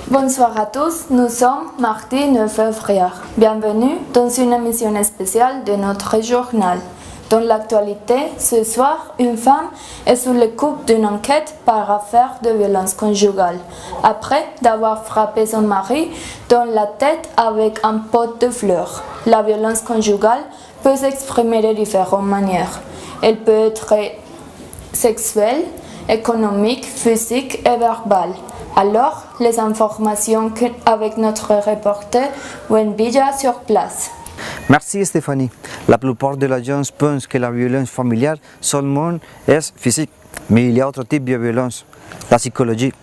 Bonsoir à tous, nous sommes mardi 9 février. Bienvenue dans une émission spéciale de notre journal. Dans l'actualité, ce soir, une femme est sous le coup d'une enquête par affaire de violence conjugale, après d'avoir frappé son mari dans la tête avec un pot de fleurs. La violence conjugale peut s'exprimer de différentes manières. Elle peut être sexuelle, économique, physique et verbale. Alors, les informations avec notre reporter Wenbija sur place. Merci Stéphanie. La plupart des gens pensent que la violence familiale seulement est physique, mais il y a autre type de violence, la psychologie.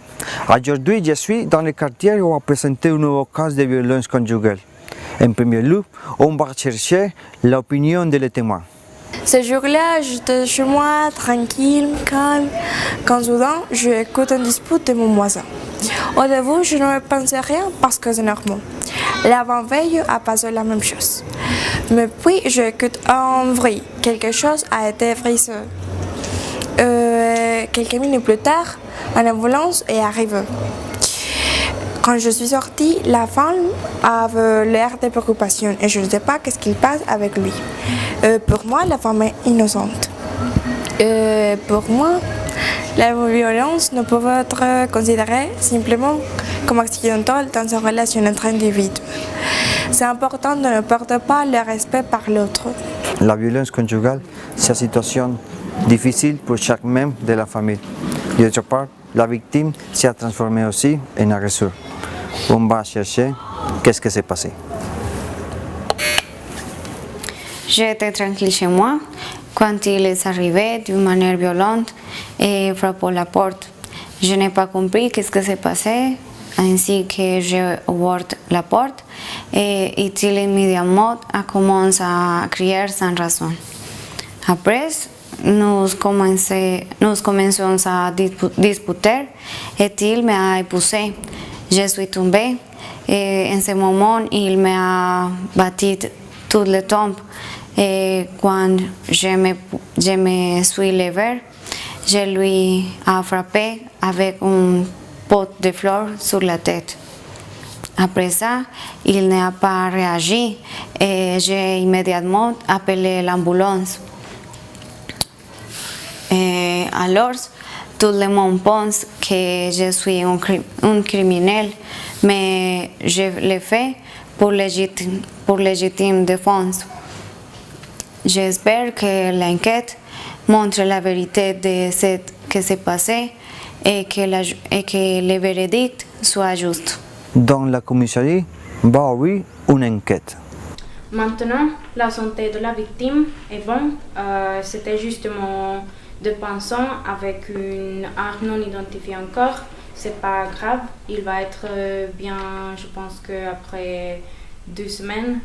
Aujourd'hui, je suis dans le quartier où on a présenté un nouveau cas de violence conjugale. En premier lieu, on va chercher l'opinion des témoins. Ce jour-là, j'étais chez moi, tranquille, calme, quand soudain, j'écoute une dispute de mon voisin. Au début, je ne pensais rien parce que c'est normal. L'avant-veille a passé la même chose. Mais puis, j'écoute un bruit. Quelque chose a été brisé. Quelques minutes plus tard, une ambulance est arrivée. Quand je suis sortie, la femme avait l'air de préoccupation et je ne sais pas qu'est-ce qu'il passe avec lui. Pour moi, la femme est innocente. Pour moi, la violence ne peut être considérée simplement comme accidentelle dans une relation entre individus. C'est important de ne perdre pas le respect par l'autre. La violence conjugale, c'est une situation difficile pour chaque membre de la famille. D'autre part, la victime s'est transformée aussi en agresseur. On va chercher qu'est-ce qui s'est passé. J'étais tranquille chez moi quand il est arrivé d'une manière violente et frappé la porte. Je n'ai pas compris qu'est-ce qui s'est passé, ainsi que j'ai ouvert la porte et il immédiatement a commencé à crier sans raison. Après, nous commençons à disputer et il m'a poussé. Je suis tombée et en ce moment il m'a battu tout le temps. Et quand je me suis levée, je lui ai frappé avec un pot de fleurs sur la tête. Après ça, il n'a pas réagi et j'ai immédiatement appelé l'ambulance. Alors, tout le monde pense que je suis un criminel, mais je l'ai fait pour légitime défense. J'espère que l'enquête montre la vérité de ce qui s'est passé et que le verdict soit juste. Dans la commissariat, va y avoir une enquête. Maintenant, la santé de la victime est bonne. C'était justement de pensant avec une arme non identifiée encore. C'est pas grave. Il va être bien, je pense qu'après 2 semaines.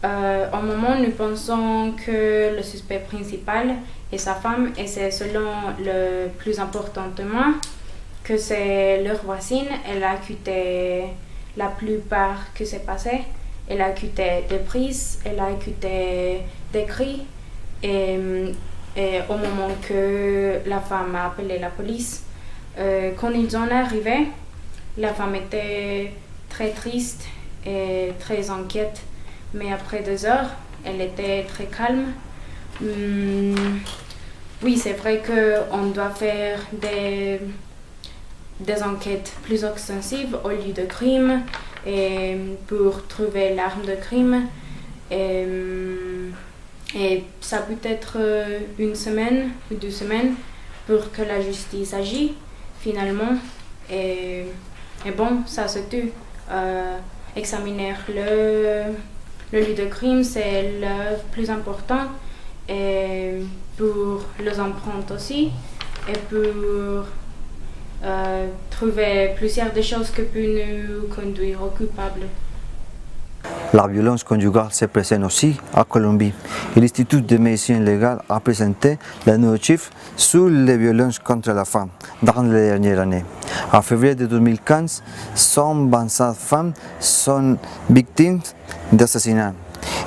Au moment, nous pensons que le suspect principal est sa femme et c'est selon le plus important témoin que c'est leur voisine. Elle a écouté la plupart que c'est passé. Elle a écouté des prises, elle a écouté des cris et au moment que la femme a appelé la police, quand ils sont arrivés, la femme était très triste et très inquiète. Mais après 2 heures, elle était très calme. Oui, c'est vrai qu'on doit faire des enquêtes plus extensives au lieu de crime et pour trouver l'arme de crime. Et ça peut être 1 semaine ou 2 semaines pour que la justice agisse finalement. Et bon, ça se tue. Examiner le lieu de crime, c'est le plus important. Et pour les empreintes aussi. Et pour trouver plusieurs des choses qui peuvent nous conduire au coupable. La violence conjugale se présente aussi à Colombie. L'Institut de médecine légale a présenté les nouveaux chiffres sur les violences contre la femme dans les dernières années. En février de 2015, 127 femmes sont victimes d'assassinat.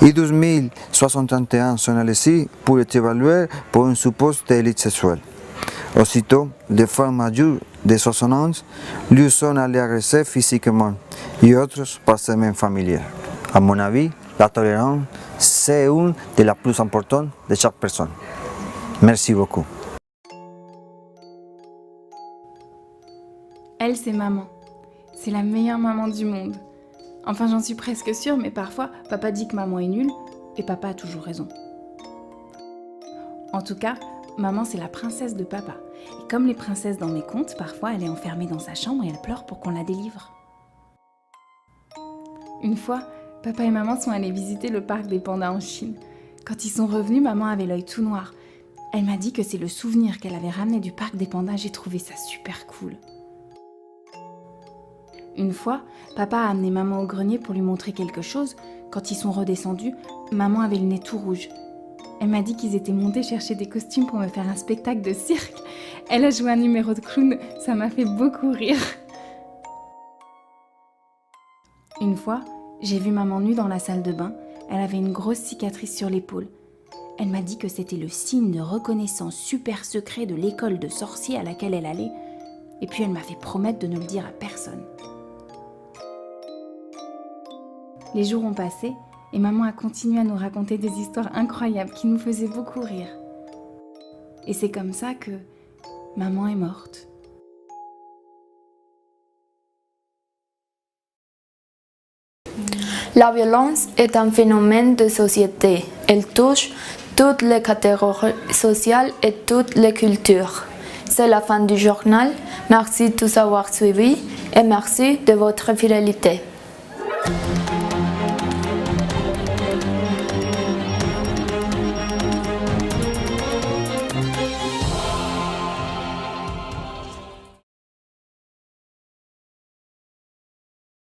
et 12 061 sont allés pour être évalués pour une suppose d'élite sexuelle. Aussitôt, des femmes majeures de 60 ans lui sont allées agresser physiquement et autres par semaine familière. À mon avis, la tolérance, c'est une des les plus importantes de chaque personne. Merci beaucoup. Elle, c'est maman. C'est la meilleure maman du monde. Enfin, j'en suis presque sûre, mais parfois, papa dit que maman est nulle, et papa a toujours raison. En tout cas, maman, c'est la princesse de papa. Et comme les princesses dans mes contes, parfois, elle est enfermée dans sa chambre et elle pleure pour qu'on la délivre. Une fois, papa et maman sont allés visiter le parc des pandas en Chine. Quand ils sont revenus, maman avait l'œil tout noir. Elle m'a dit que c'est le souvenir qu'elle avait ramené du parc des pandas. J'ai trouvé ça super cool. Une fois, papa a amené maman au grenier pour lui montrer quelque chose. Quand ils sont redescendus, maman avait le nez tout rouge. Elle m'a dit qu'ils étaient montés chercher des costumes pour me faire un spectacle de cirque. Elle a joué un numéro de clown, ça m'a fait beaucoup rire. Une fois, j'ai vu maman nue dans la salle de bain. Elle avait une grosse cicatrice sur l'épaule. Elle m'a dit que c'était le signe de reconnaissance super secret de l'école de sorciers à laquelle elle allait. Et puis elle m'a fait promettre de ne le dire à personne. Les jours ont passé et maman a continué à nous raconter des histoires incroyables qui nous faisaient beaucoup rire. Et c'est comme ça que maman est morte. La violence est un phénomène de société. Elle touche toutes les catégories sociales et toutes les cultures. C'est la fin du journal. Merci de tous avoir suivi et merci de votre fidélité.